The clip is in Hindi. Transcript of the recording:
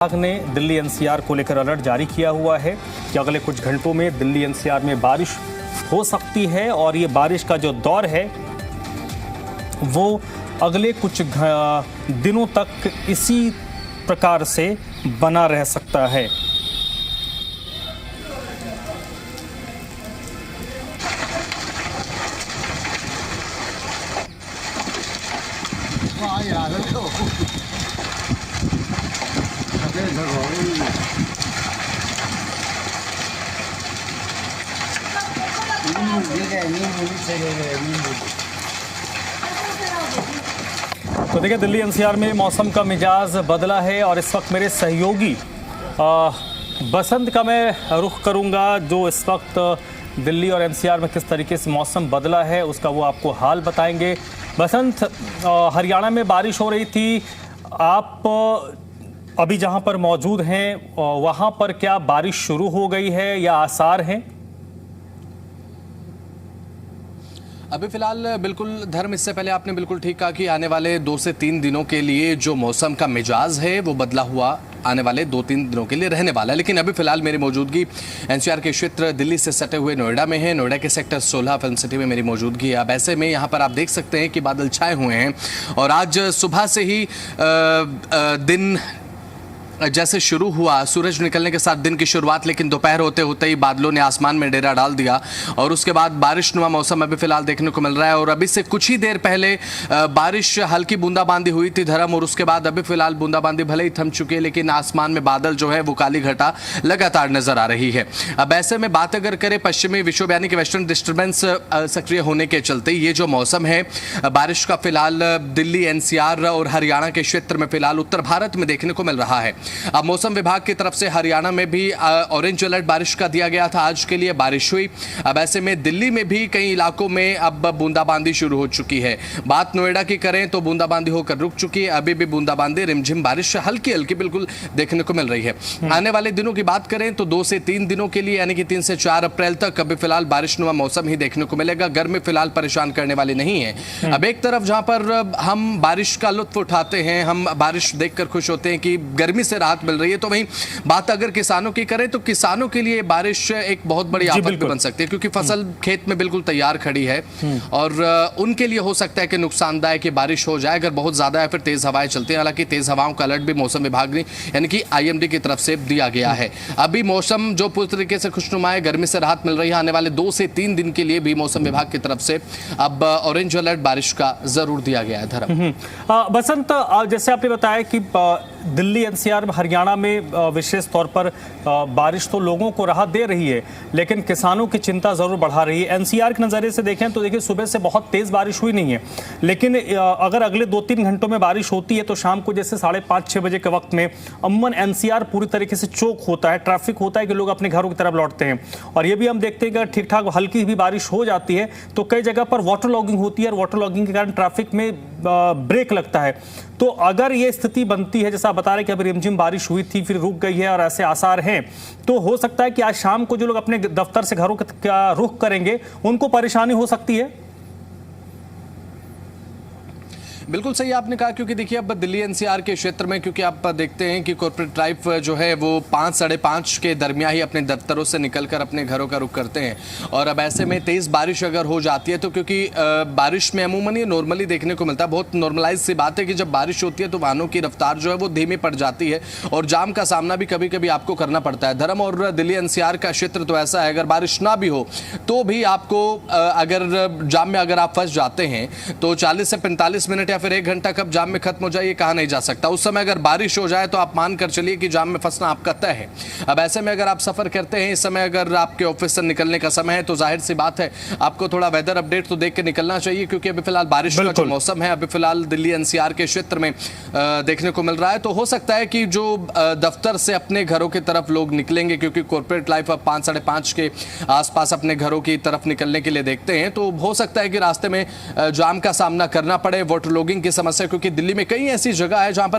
विभाग ने दिल्ली एनसीआर को लेकर अलर्ट जारी किया हुआ है कि अगले कुछ घंटों में दिल्ली एनसीआर में बारिश हो सकती है और ये बारिश का जो दौर है वो अगले कुछ दिनों तक इसी प्रकार से बना रह सकता है। तो देखिए, दिल्ली एनसीआर में मौसम का मिजाज बदला है और इस वक्त मेरे सहयोगी बसंत का मैं रुख करूंगा, जो इस वक्त दिल्ली और एनसीआर में किस तरीके से मौसम बदला है उसका वो आपको हाल बताएंगे। बसंत, हरियाणा में बारिश हो रही थी, आप अभी जहां पर मौजूद हैं वहां पर क्या बारिश शुरू हो गई है या आसार हैं? अभी फिलहाल बिल्कुल धर्म, इससे पहले आपने बिल्कुल ठीक कहा कि आने वाले 2 से 3 दिनों के लिए जो मौसम का मिजाज है वो बदला हुआ आने वाले 2-3 दिनों के लिए रहने वाला है। लेकिन अभी फिलहाल मेरी मौजूदगी एनसीआर के क्षेत्र दिल्ली से सटे हुए नोएडा में है। नोएडा के सेक्टर 16 फिल्म सिटी में मेरी मौजूदगी है। अब ऐसे में यहाँ पर आप देख सकते हैं कि बादल छाए हुए हैं और आज सुबह से ही दिन जैसे शुरू हुआ, सूरज निकलने के साथ दिन की शुरुआत, लेकिन दोपहर होते होते ही बादलों ने आसमान में डेरा डाल दिया और उसके बाद बारिशनुमा मौसम अभी फिलहाल देखने को मिल रहा है। और अभी से कुछ ही देर पहले बारिश हल्की बूंदाबांदी हुई थी धर्म, और उसके बाद अभी फिलहाल बूंदाबांदी भले ही थम चुकी है लेकिन आसमान में बादल जो है वो काली घटा लगातार नजर आ रही है। अब ऐसे में बात अगर करें पश्चिमी विक्षोभ यानी कि वेस्टर्न डिस्टर्बेंस सक्रिय होने के चलते ये जो मौसम है बारिश का फिलहाल दिल्ली एनसीआर और हरियाणा के क्षेत्र में फिलहाल उत्तर भारत में देखने को मिल रहा है। अब मौसम विभाग की तरफ से हरियाणा में भी ऑरेंज अलर्ट बारिश का दिया गया था, आज के लिए बारिश हुई। अब ऐसे में दिल्ली में भी कई इलाकों में अब बूंदाबांदी शुरू हो चुकी है। बात नोएडा की करें तो बूंदाबांदी होकर रुक चुकी है, अभी भी बूंदाबांदी रिमझिम बारिश हल्की हल्की बिल्कुल देखने को मिल रही है। आने वाले दिनों की बात करें तो 2 से 3 दिनों के लिए यानी कि 3 से 4 अप्रैल तक अभी फिलहाल बारिशनुमा मौसम ही देखने को मिलेगा। गर्मी फिलहाल परेशान करने वाली नहीं है। अब एक तरफ जहां पर हम बारिश का लुत्फ उठाते हैं, हम बारिश देखकर खुश होते हैं कि गर्मी से राहत मिल रही है, तो वहीं बात अगर किसानों की करें तो किसानों के लिए बारिश एक बहुत बड़ी आफत भी बन सकती है, क्योंकि फसल खेत में बिल्कुल तैयार खड़ी है और उनके लिए हो सकता है कि नुकसानदायक की बारिश हो जाए अगर बहुत ज्यादा या फिर तेज हवाएं चलती हैं। हालांकि तेज हवाओं का अलर्ट भी मौसम विभाग ने यानी कि आईएमडी की तरफ से दिया गया है। अभी मौसम जो पूरी तरीके से खुशनुमा है, गर्मी से राहत मिल रही है। आने वाले 2 से 3 दिन के लिए भी मौसम विभाग की तरफ से अब ऑरेंज अलर्ट बारिश का जरूर दिया गया है। धर्म, बसंत, जैसे आपने बताया कि दिल्ली एनसीआर हरियाणा में विशेष तौर पर बारिश तो लोगों को राहत दे रही है लेकिन किसानों की चिंता जरूर बढ़ा रही है। एनसीआर के नज़रिए से देखें तो देखिए, सुबह से बहुत तेज बारिश हुई नहीं है, लेकिन अगर अगले 2-3 घंटों में बारिश होती है तो शाम को जैसे 5:30-6 बजे के वक्त में अमूमन एनसीआर पूरी तरीके से चौक होता है, ट्रैफिक होता है कि लोग अपने घरों की तरफ लौटते हैं। और ये भी हम देखते हैं कि अगर ठीक ठाक हल्की भी बारिश हो जाती है तो कई जगह पर वाटर लॉगिंग होती है और वाटर लॉगिंग के कारण ट्रैफिक में ब्रेक लगता है। तो अगर ये स्थिति बनती है, जैसा बता रहे कि अभी रिमझिम बारिश हुई थी फिर रुक गई है और ऐसे आसार हैं, तो हो सकता है कि आज शाम को जो लोग अपने दफ्तर से घरों का रुख करेंगे उनको परेशानी हो सकती है। बिल्कुल सही आपने कहा, क्योंकि देखिए अब दिल्ली एनसीआर के क्षेत्र में क्योंकि आप देखते हैं कि कॉर्पोरेट लाइफ जो है वो 5-5:30 के दरमियान ही अपने दफ्तरों से निकलकर अपने घरों का रुख करते हैं। और अब ऐसे में तेज़ बारिश अगर हो जाती है तो क्योंकि बारिश में अमूमन ये नॉर्मली देखने को मिलता है, बहुत नॉर्मलाइज सी बात है कि जब बारिश होती है तो वाहनों की रफ्तार जो है वो धीमी पड़ जाती है और जाम का सामना भी कभी कभी आपको करना पड़ता है। धर्म, और दिल्ली एनसीआर का क्षेत्र तो ऐसा है, अगर बारिश ना भी हो तो भी आपको अगर जाम में अगर आप फंस जाते हैं तो 40 से 45 मिनट या फिर 1 घंटा कब जाम में खत्म हो जाए ये कहा नहीं जा सकता। उस समय अगर बारिश हो जाए तो आप मान कर चलिए कि जाम में फंसना आपका तय है। अब ऐसे में अगर आप सफर करते हैं, इस समय अगर आपके ऑफिस से निकलने का समय है तो जाहिर सी बात है आपको थोड़ा वेदर अपडेट तो देख के निकलना चाहिए, क्योंकि अभी फिलहाल बारिश का जो मौसम है अभी फिलहाल दिल्ली एनसीआर के क्षेत्र में देखने को मिल रहा है। तो हो सकता है कि जो दफ्तर से अपने घरों की तरफ लोग निकलेंगे, क्योंकि कॉर्पोरेट लाइफ अब 5-5:30 के आसपास अपने घरों की तरफ निकलने के लिए देखते हैं, तो हो सकता है कि रास्ते में जाम का सामना करना पड़े, वाटर लॉगिंग की समस्या, क्योंकि दिल्ली में कई ऐसी जगह है जहां पर